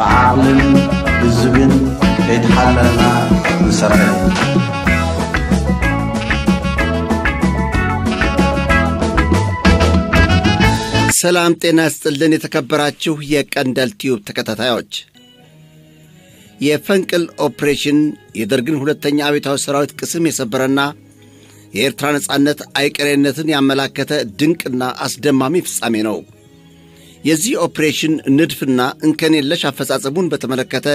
بعقل بالزبن يتحللنا نسرع ሰላም ጤና ይስጥልን የተከበራችሁ የቀንደል ቲዩብ ተከታታዮች የፈንቅል ኦፕሬሽን የደርግን ሁለተኛ አብዮታዊ ሰራዊት ቅስም የሰበረና የኤርትራ ነጻነት አይቀሬነትን ያመላከተ ድንቅና አስደማሚ ፍጻሜ ነው። የዚህ ኦፕሬሽን ንድፍና እንከን የለሽ አፈጻጸሙን በተመለከተ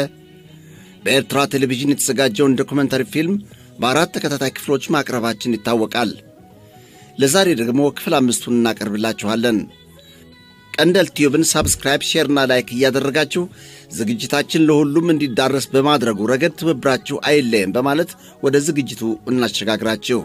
በኤርትራ ቴሌቪዥን የተዘጋጀውን ዶክመንታሪ ፊልም በአራት ተከታታይ ክፍሎች ማቅረባችን ይታወቃል። ለዛሬ ደግሞ ክፍል 5ን እናቀርብላችኋለን። ቀንደል ቲዩብን ሰብስክራይብ ሼር እና ላይክ ያደረጋችሁ ዝግጅታችን ለሁሉም እንዲዳረስ በማድረጉ ረገድ ትብብራችሁ አይለየን በማለት ወደ ዝግጅቱ እናሸጋግራችሁ።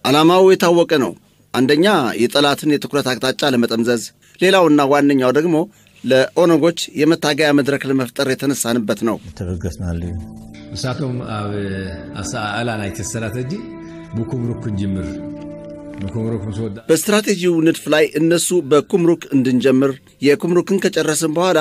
ዓላማው የታወቀ ነው። አንደኛ የጠላትን የትኩረት አቅጣጫ ለመጠምዘዝ፣ ሌላውና ዋነኛው ደግሞ ለኦነጎች የመታገያ መድረክ ለመፍጠር የተነሳንበት ነው። ተበገስናል እሳቶም አላና የተስተራቴጂ በኩምሩክ ጅምር በኩምሩክ ወደ በስትራቴጂው ንድፍ ላይ እነሱ በኩምሩክ እንድንጀምር የኩምሩክን ከጨረስን በኋላ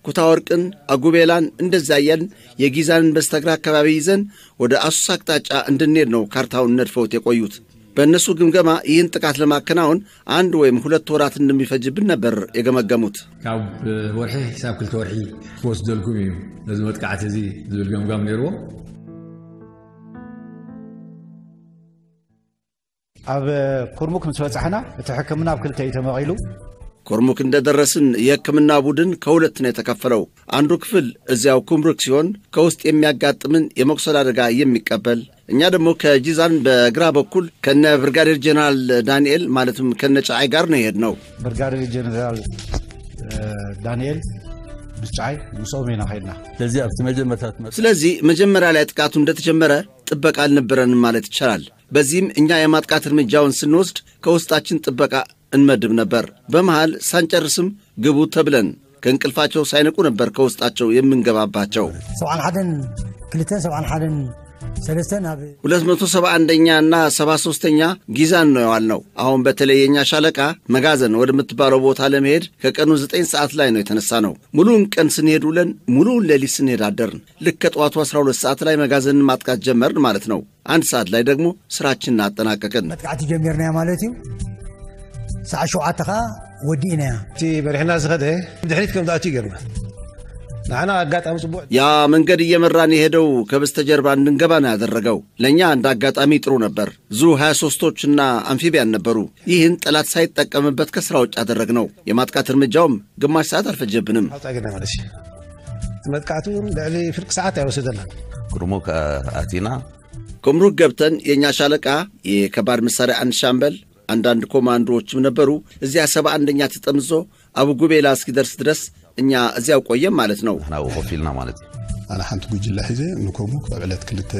ኩታወርቅን አጉቤላን እንደዛያን የጊዛንን በስተግራ አካባቢ ይዘን ወደ አሱሳ አቅጣጫ እንድንሄድ ነው ካርታውን ነድፈውት የቆዩት። በእነሱ ግምገማ ይህን ጥቃት ለማከናወን 1 ወይም 2 ወራት እንደሚፈጅብን ነበር የገመገሙት። ካብ ወርሒ ሂሳብ ክልተ ወርሒ ወስደልኩም እዩ ለዚ መጥቃዕት እዚ ዝብል ገምጋም ነይርዎ። ኣብ ኩርሙክ ምስ በጻሕና እቲ ሕክምና ኣብ ክልተ ተመቂሉ ኩርሙክ እንደደረስን የሕክምና ቡድን ከሁለት ነው የተከፈለው። አንዱ ክፍል እዚያው ኩምሩክ ሲሆን ከውስጥ የሚያጋጥምን የመቁሰል አደጋ የሚቀበል፣ እኛ ደግሞ ከጂዛን በግራ በኩል ከነ ብርጋዴር ጀነራል ዳንኤል ማለትም ከነ ጫይ ጋር ነው የሄድነው። ብርጋዴር ጀነራል ዳንኤል ብቻይ ሙሶሜና ሄድና ስለዚህ መጀመሪያ ላይ ጥቃቱ እንደተጀመረ ጥበቃ አልነበረንም ማለት ይቻላል። በዚህም እኛ የማጥቃት እርምጃውን ስንወስድ ከውስጣችን ጥበቃ እንመድብ ነበር። በመሃል ሳንጨርስም ግቡ ተብለን ከእንቅልፋቸው ሳይነቁ ነበር ከውስጣቸው የምንገባባቸው። 271ኛ እና 73ኛ ጊዛን ነው ያልነው። አሁን በተለየኛ ሻለቃ መጋዘን ወደምትባለው ቦታ ለመሄድ ከቀኑ 9 ሰዓት ላይ ነው የተነሳነው። ሙሉን ቀን ስንሄድ ውለን ሙሉን ሌሊት ስንሄድ አደርን። ልክ ከጠዋቱ 12 ሰዓት ላይ መጋዘንን ማጥቃት ጀመርን ማለት ነው። 1 ሰዓት ላይ ደግሞ ስራችንን አጠናቀቅን። መጥቃት ጀመርና ማለት ነው። ሰዓት ሸውዓተኻ ወዲና እቲ በሪሕና ዝኸደ ድሕሪት ከም ዳእቲ ይገርማል። ናና አጋጣሚ ጽቡቅ ያ መንገድ እየመራን የሄደው ከበስተጀርባ እንድንገባ ነው ያደረገው። ለኛ እንደ አጋጣሚ ጥሩ ነበር። ዙ 23ቶችና አምፊቢያን ነበሩ። ይህን ጠላት ሳይጠቀምበት ከስራ ውጭ አደረግነው። የማጥቃት እርምጃውም ግማሽ ሰዓት አልፈጀብንም። አጣገና ማለት መጥቃቱ ለሊ ፍርቅ ሰዓት አይወሰደና ኩርሙክ አቲና ኩምሩክ ገብተን የኛ ሻለቃ የከባድ መሳሪያ አንድ ሻምበል አንዳንድ ኮማንዶዎችም ነበሩ። እዚያ 71ኛ ተጠምዞ አቡጉቤላ እስኪደርስ ድረስ እኛ እዚያው ቆየም ማለት ነው። ናው ሆፊልና ማለት አና ሓንቲ ጉጅላ ሒዘ ንኮሙ በዕለት ክልተ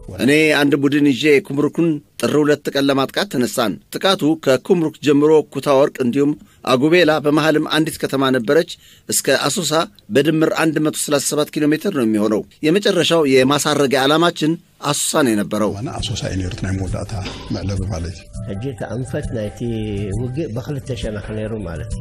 እኔ አንድ ቡድን ይዤ ኩምሩክን ጥር 2 ቀን ለማጥቃት ተነሳን። ጥቃቱ ከኩምሩክ ጀምሮ ኩታወርቅ እንዲሁም አጉቤላ በመሃልም አንዲት ከተማ ነበረች እስከ አሶሳ በድምር 137 ኪሎ ሜትር ነው የሚሆነው። የመጨረሻው የማሳረጊያ ዓላማችን አሶሳ ነው የነበረው። وانا አሶሳ ኢኔርት ነው ሞዳታ ማለበ ማለት እጂ ከአንፈት ናይቲ ውግ በخلተ ሸነخ ነይሩ ማለት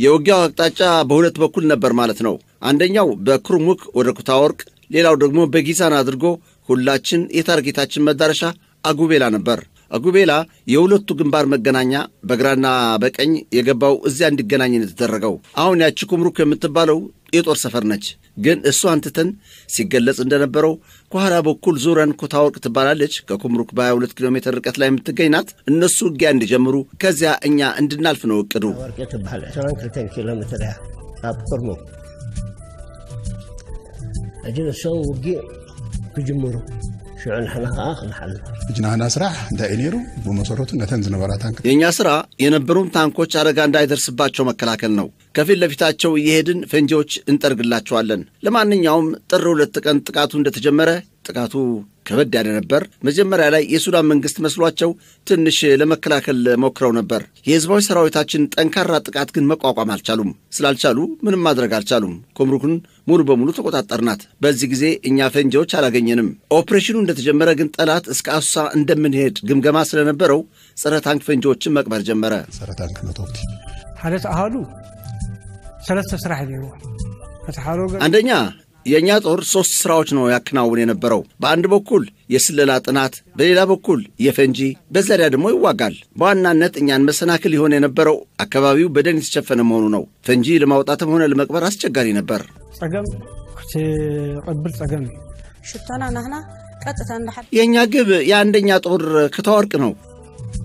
የውጊያው አቅጣጫ በሁለት በኩል ነበር ማለት ነው። አንደኛው በኩርሙክ ወደ ኩታወርቅ፣ ሌላው ደግሞ በጊዛን አድርጎ ሁላችን የታርጌታችን መዳረሻ አጉቤላ ነበር። አጉቤላ የሁለቱ ግንባር መገናኛ በግራና በቀኝ የገባው እዚያ እንዲገናኝ ተደረገው። አሁን ያቺ ኩምሩክ የምትባለው የጦር ሰፈር ነች። ግን እሱ አንተተን ሲገለጽ እንደነበረው ከኋላ በኩል ዙረን ኩታወርቅ ትባላለች። ከኩምሩክ በ22 ኪሎ ሜትር ርቀት ላይ የምትገኝ ናት። እነሱ ውጊያ እንዲጀምሩ ከዚያ እኛ እንድናልፍ ነው እቅዱ። ኩታወርቅ ትባላለች 22 ኪሎ ሜትር አብ ኩርሙክ أجل الشو وجي كجمرو شو عن حنا نحل جنانا سرح داينيرو بمسرته نتنزل براتان የኛ ስራ የነበሩን ታንኮች አደጋ እንዳይደርስባቸው መከላከል ነው። ከፊት ለፊታቸው እየሄድን ፈንጂዎች እንጠርግላቸዋለን። ለማንኛውም ጥር 2 ቀን ጥቃቱ እንደተጀመረ ጥቃቱ ከበድ ያለ ነበር። መጀመሪያ ላይ የሱዳን መንግስት መስሏቸው ትንሽ ለመከላከል ሞክረው ነበር። የህዝባዊ ሰራዊታችን ጠንካራ ጥቃት ግን መቋቋም አልቻሉም። ስላልቻሉ ምንም ማድረግ አልቻሉም። ኩምሩክን ሙሉ በሙሉ ተቆጣጣርናት። በዚህ ጊዜ እኛ ፈንጂዎች አላገኘንም። ኦፕሬሽኑ እንደተጀመረ ግን ጠላት እስከ አሶሳ እንደምንሄድ ግምገማ ስለነበረው ጸረ ታንክ ፈንጂዎችን መቅበር ጀመረ። ጸረ ታንክ መቶክቲ حالات አሃዱ ሰለስተ ስራህ ቢሮ ከተሐሮ አንደኛ የኛ ጦር 3 ስራዎች ነው ያከናውን የነበረው። በአንድ በኩል የስለላ ጥናት፣ በሌላ በኩል የፈንጂ፣ በዚያ ደግሞ ይዋጋል። በዋናነት እኛን መሰናክል ይሆን የነበረው አካባቢው በደን የተሸፈነ መሆኑ ነው። ፈንጂ ለማውጣትም ሆነ ለመቅበር አስቸጋሪ ነበር። ጸገም ቀብል ጸገም ሽታና ናህና ቀጥታ እንደሐ የኛ ግብ የአንደኛ ጦር ኩታወርቅ ነው።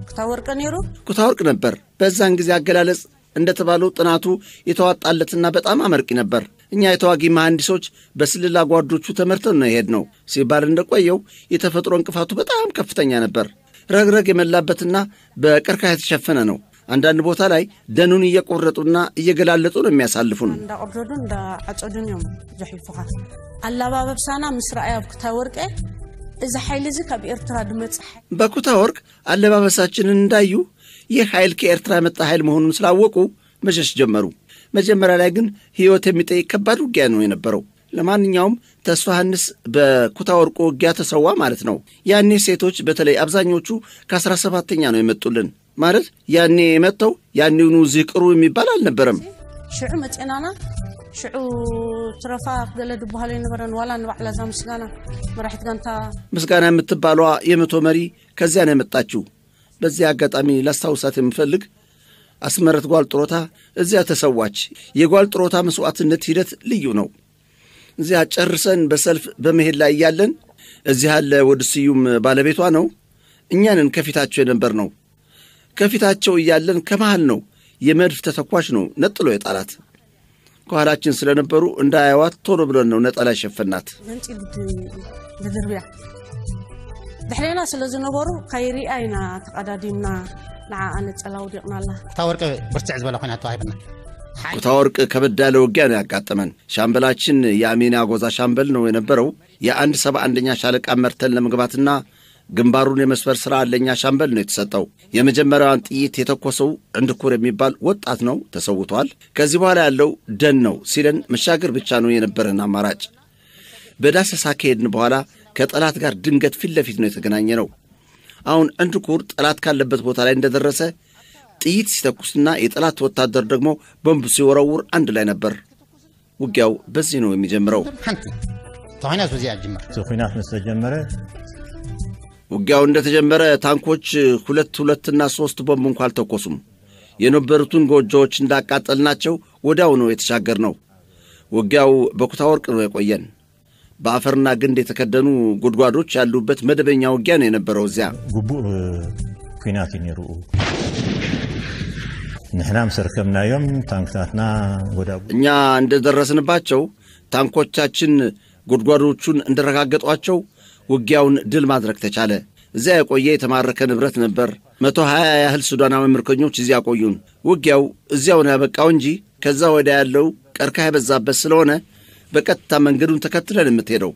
ኩታወርቅ ነይሩ ኩታወርቅ ነበር። በዛን ጊዜ አገላለጽ እንደተባለው ጥናቱ የተዋጣለትና በጣም አመርቂ ነበር። እኛ የተዋጊ መሐንዲሶች በስልላ ጓዶቹ ተመርተን ነው የሄድነው። ሲባል እንደቆየው የተፈጥሮ እንቅፋቱ በጣም ከፍተኛ ነበር። ረግረግ የመላበትና በቀርከሃ የተሸፈነ ነው። አንዳንድ ቦታ ላይ ደኑን እየቆረጡና እየገላለጡ ነው የሚያሳልፉን። እንዳቆርዱን እንዳዓጾዱን ነው ጀሒፉኻ አላባበብሳና ምስራያ ኩታወርቅ እዛ ኃይል እዚ ካብ ኤርትራ ድመጽሕ በኩታወርቅ አለባበሳችንን እንዳዩ ይህ ኃይል ከኤርትራ መጣ ኃይል መሆኑን ስላወቁ መሸሽ ጀመሩ። መጀመሪያ ላይ ግን ህይወት የሚጠይቅ ከባድ ውጊያ ነው የነበረው። ለማንኛውም ተስፋህንስ በኩታወርቅ ውጊያ ተሰዋ ማለት ነው። ያኔ ሴቶች በተለይ አብዛኞቹ ከ17ኛ ነው የመጡልን። ማለት ያኔ የመጣው ያኔውኑ ዝቅሩ የሚባል አልነበረም። ሽዑ መጽናና ሽዑ ትረፋ ገለድ በኋላ የነበረን ዋላ ንባዕላ ዛ ምስጋና መራሒት ጋንታ ምስጋና የምትባለዋ የመቶ መሪ ከዚያ ነው የመጣችው። በዚያ አጋጣሚ ላስታውሳት የምፈልግ አስመረት ጓል ጥሮታ እዚያ ተሰዋች። የጓል ጥሮታ መስዋዕትነት ሂደት ልዩ ነው። እዚያ ጨርሰን በሰልፍ በመሄድ ላይ ያለን እዚያ ያለ ወድስዩም ባለቤቷ ነው። እኛንን ከፊታቸው የነበር ነው። ከፊታቸው ያለን ከመሃል ነው የመድፍ ተተኳሽ ነው ነጥሎ የጣላት። ከኋላችን ስለነበሩ እንዳያዋት ቶሎ ብለን ነው ነጠላ ሸፈናት። ገንጪ ድድርቢያ ድሕሬና ስለዝነበሩ ካይሪአይና ተቀዳዲምና ንዓኣነ ጸላው ዲቕናላ ኩታወርቅ ብርትዕ ዝበለ ኮይና ተዋሂብና ኩታወርቅ ከበዳለ ውጊያ ነው ያጋጠመን። ሻምበላችን የአሚና ጎዛ ሻምበል ነው የነበረው። የ171ኛ ሻለቃ መርተን ለመግባትና ግንባሩን የመስፈር ሥራ ለኛ ሻምበል ነው የተሰጠው። የመጀመሪያውን ጥይት የተኮሰው እንድኩር የሚባል ወጣት ነው፣ ተሰውቷል። ከዚህ በኋላ ያለው ደን ነው ሲለን መሻገር ብቻ ነው የነበረን አማራጭ። በዳሰሳ ከሄድን በኋላ ከጠላት ጋር ድንገት ፊት ለፊት ነው የተገናኘ ነው። አሁን እንድኩር ጠላት ካለበት ቦታ ላይ እንደደረሰ ጥይት ሲተኩስና የጠላት ወታደር ደግሞ ቦምብ ሲወረውር አንድ ላይ ነበር። ውጊያው በዚህ ነው የሚጀምረው። ተሆነስ በዚህ አጅመር ሶፊናት መስተጀመረ ውጊያው እንደተጀመረ ታንኮች 2 እና 3 ቦምብ እንኳን አልተኮሱም። የነበሩትን ጎጆዎች እንዳቃጠልናቸው ወዲያው ነው የተሻገርነው። ውጊያው በኩታወርቅ ነው የቆየን። በአፈርና ግንድ የተከደኑ ጉድጓዶች ያሉበት መደበኛ ውጊያ ነው የነበረው። እዚያ ጉቡእ ኩናት ይነሩ ንሕናም ሰርከምናዮም ታንክታትና ወዳቡ እኛ እንደደረስንባቸው ታንኮቻችን ጉድጓዶቹን እንደረጋገጧቸው ውጊያውን ድል ማድረግ ተቻለ። እዚያ የቆየ የተማረከ ንብረት ነበር። 120 ያህል ሱዳናዊ ምርኮኞች እዚያ ቆዩን። ውጊያው እዚያው ነው ያበቃው እንጂ ከዛ ወዲያ ያለው ቀርከሃ የበዛበት ስለሆነ በቀጥታ መንገዱን ተከትለን የምትሄደው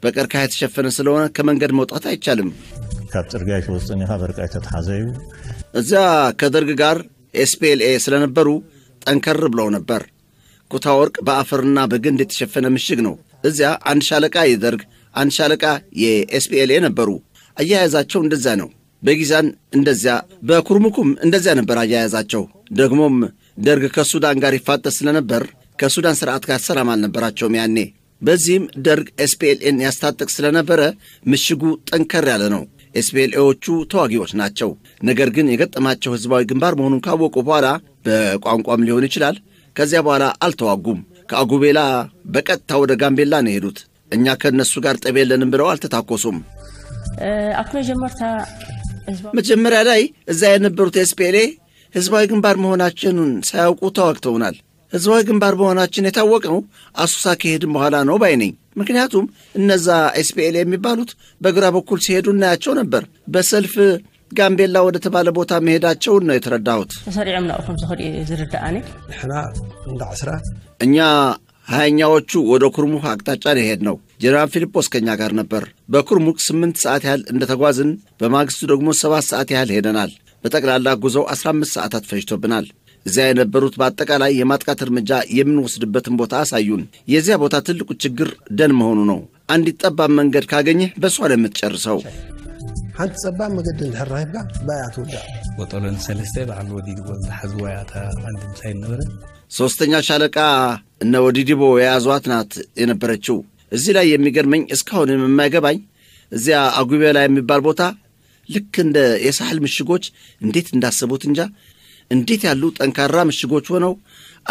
በቀርከሃ የተሸፈነ ስለሆነ ከመንገድ መውጣት አይቻልም። ካብ ጽርግያ ይወጽን ይሃ በርቃይ ተታዘዩ እዛ ከደርግ ጋር ኤስፒኤልኤ ስለነበሩ ጠንከር ብለው ነበር። ኩታወርቅ በአፈርና በግንድ የተሸፈነ ምሽግ ነው። እዚያ አንድ ሻለቃ የደርግ አንድ ሻለቃ የኤስፒኤልኤ ነበሩ። አያያዛቸው እንደዛ ነው። በጊዛን እንደዚያ በኩርሙኩም እንደዚያ ነበር አያያዛቸው። ደግሞም ደርግ ከሱዳን ጋር ይፋጠስ ስለነበር ከሱዳን ስርዓት ጋር ሰላም አልነበራቸውም ያኔ። በዚህም ደርግ ኤስፒኤልኤን ያስታጥቅ ስለነበረ ምሽጉ ጠንከር ያለ ነው። ኤስፒኤልኤዎቹ ተዋጊዎች ናቸው። ነገር ግን የገጠማቸው ህዝባዊ ግንባር መሆኑን ካወቁ በኋላ በቋንቋም ሊሆን ይችላል ከዚያ በኋላ አልተዋጉም። ከአጉቤላ በቀጥታ ወደ ጋምቤላ ነው ሄዱት። እኛ ከነሱ ጋር ጠብ የለንም ብለው አልተታኮሱም። መጀመሪያ ላይ እዛ የነበሩት ኤስፒኤልኤ ህዝባዊ ግንባር መሆናችንን ሳያውቁ ተዋግተውናል። ህዝባዊ ግንባር መሆናችን የታወቀው አሱሳ ከሄድን በኋላ ነው ባይነኝ። ምክንያቱም እነዛ ኤስፒኤልኤ የሚባሉት በግራ በኩል ሲሄዱ እናያቸው ነበር። በሰልፍ ጋምቤላ ወደ ተባለ ቦታ መሄዳቸውን ነው የተረዳሁት። ተሰሪዕምና አኹም ዝኸዲ ዝርዳአኒ احنا عند 10 እኛ ሃያኛዎቹ ወደ ኩርሙክ አቅጣጫ ሄድ ነው። ጀነራል ፊሊጶስ ከኛ ጋር ነበር። በኩርሙክ 8 ሰዓት ያህል እንደተጓዝን በማግስቱ ደግሞ 7 ሰዓት ያህል ሄደናል። በጠቅላላ ጉዞው 15 ሰዓታት ፈጅቶብናል። እዚያ የነበሩት በአጠቃላይ የማጥቃት እርምጃ የምንወስድበትን ቦታ አሳዩን። የዚያ ቦታ ትልቁ ችግር ደን መሆኑ ነው። አንዲት ጠባብ መንገድ ካገኘህ በሷ ለምትጨርሰው አንተ ጸባብ መንገድ እንድራይብጋ ባያቱ ወጣለን ሰለስተ ባል ወዲድ ወዝ ሐዝዋያታ አንድም ሳይነበረ ሶስተኛ ሻለቃ እነ ወዲዲቦ የያዟት ናት የነበረችው። እዚህ ላይ የሚገርመኝ እስካሁን የማይገባኝ እዚያ አጉቤላ የሚባል ቦታ ልክ እንደ የሳህል ምሽጎች እንዴት እንዳሰቡት እንጃ እንዴት ያሉ ጠንካራ ምሽጎች ሆነው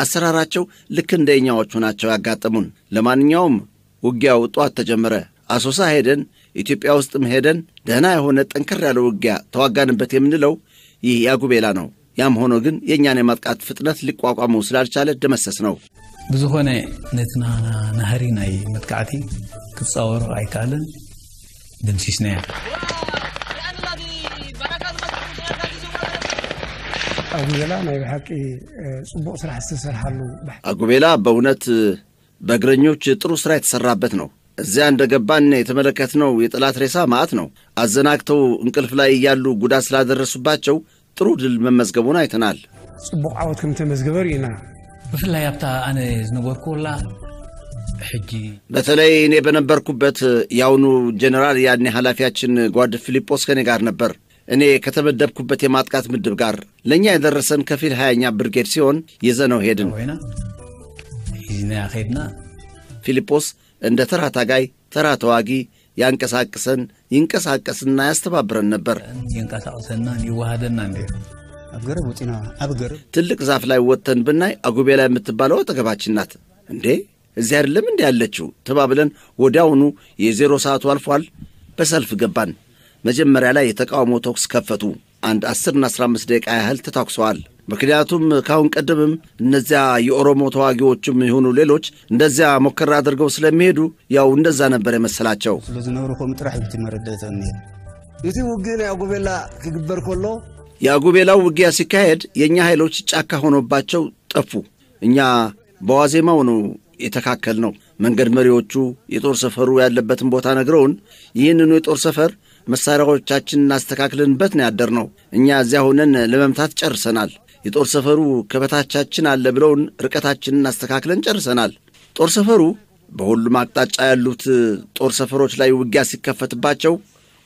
አሰራራቸው ልክ እንደኛዎቹ ናቸው ያጋጠሙን። ለማንኛውም ውጊያው ጧት ተጀመረ። አሶሳ ሄደን ኢትዮጵያ ውስጥም ሄደን ደህና የሆነ ጠንከር ያለ ውጊያ ተዋጋንበት የምንለው ይህ ያጉቤላ ነው። ያም ሆኖ ግን የኛን የማጥቃት ፍጥነት ሊቋቋመው ስላልቻለ ደመሰስ ነው። ብዙ ሆነ ነትና ናህሪ ናይ መጥቃዕቲ ክጻወሩ አይካልን ድምሲስና አጉቤላ ናይ በሐቂ ጽቡቅ ስራ ተሰርሐሉ። አጉቤላ በእውነት በእግረኞች ጥሩ ስራ የተሰራበት ነው። እዚያ እንደገባን የተመለከትነው የጠላት ሬሳ ማዕት ነው። አዘናግተው እንቅልፍ ላይ ያሉ ጉዳት ስላደረሱባቸው ጥሩ ድል መመዝገቡን አይተናል። ጽቡቅ ዓወት ከም ተመዝገበርና በፍላይ ያብታ አነ ዝነበርኩላ ሕጂ በተለይ እኔ በነበርኩበት ያውኑ ጀነራል ያኔ ኃላፊያችን ጓድ ፊሊጶስ ከኔ ጋር ነበር። እኔ ከተመደብኩበት የማጥቃት ምድብ ጋር ለኛ የደረሰን ከፊል 20ኛ ብርጌድ ሲሆን ይዘነው ሄድን። ይዝና ሄድና ፊሊጶስ እንደ ተራ ታጋይ ተራ ተዋጊ ያንቀሳቅሰን ይንቀሳቀስና ያስተባብረን ነበር። ይንቀሳቀሰና ይዋሃደና እንዴ አብገረ ወጪና አብገረ ትልቅ ዛፍ ላይ ወተን ብናይ አጉቤላ የምትባለው አጠገባችን ናት። እንዴ እዚህ አይደለም እንዴ ያለችው ተባብለን ወዲያውኑ የዜሮ ሰዓቱ አልፏል። በሰልፍ ገባን። መጀመሪያ ላይ የተቃውሞ ተኩስ ከፈቱ። አንድ 10 እና 15 ደቂቃ ያህል ተታኩሰዋል። ምክንያቱም ካሁን ቀደምም እነዚያ የኦሮሞ ተዋጊዎችም ይሁኑ ሌሎች እንደዚያ ሞከራ አድርገው ስለሚሄዱ ያው እንደዛ ነበር የመሰላቸው። ስለዚህ ነው ሮኮ ምጥራህ ብትመረደተን እቲ ውግና ያጉቤላ ክግበር ኮሎ ያጉቤላው ውጊያ ሲካሄድ የኛ ኃይሎች ጫካ ሆኖባቸው ጠፉ። እኛ በዋዜማው ነው የተካከል ነው። መንገድ መሪዎቹ የጦር ሰፈሩ ያለበትን ቦታ ነግረውን ይህንኑ የጦር ሰፈር መሳሪያዎቻችንን አስተካክለንበት ነው ያደርነው። እኛ እዚያ ሆነን ለመምታት ጨርሰናል። የጦር ሰፈሩ ከበታቻችን አለ ብለውን ርቀታችንን አስተካክለን ጨርሰናል። ጦር ሰፈሩ በሁሉም አቅጣጫ ያሉት ጦር ሰፈሮች ላይ ውጊያ ሲከፈትባቸው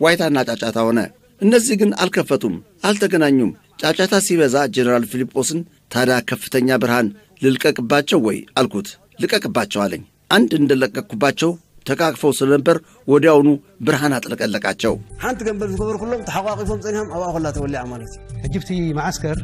ዋይታና ጫጫታ ሆነ። እነዚህ ግን አልከፈቱም፣ አልተገናኙም። ጫጫታ ሲበዛ ጀነራል ፊሊጶስን ታዲያ ከፍተኛ ብርሃን ልልቀቅባቸው ወይ አልኩት። ልቀቅባቸው አለኝ። አንድ እንደለቀቅኩባቸው ተቃቅፈው ስለነበር ወዲያውኑ ብርሃን አጥለቀለቃቸው። አንተ ገንበል ዝከበር ኩሎም ተሐቋቂፎም ጸኒham አባኹላ ተወልያ ማለት እጅብቲ ማዕስከር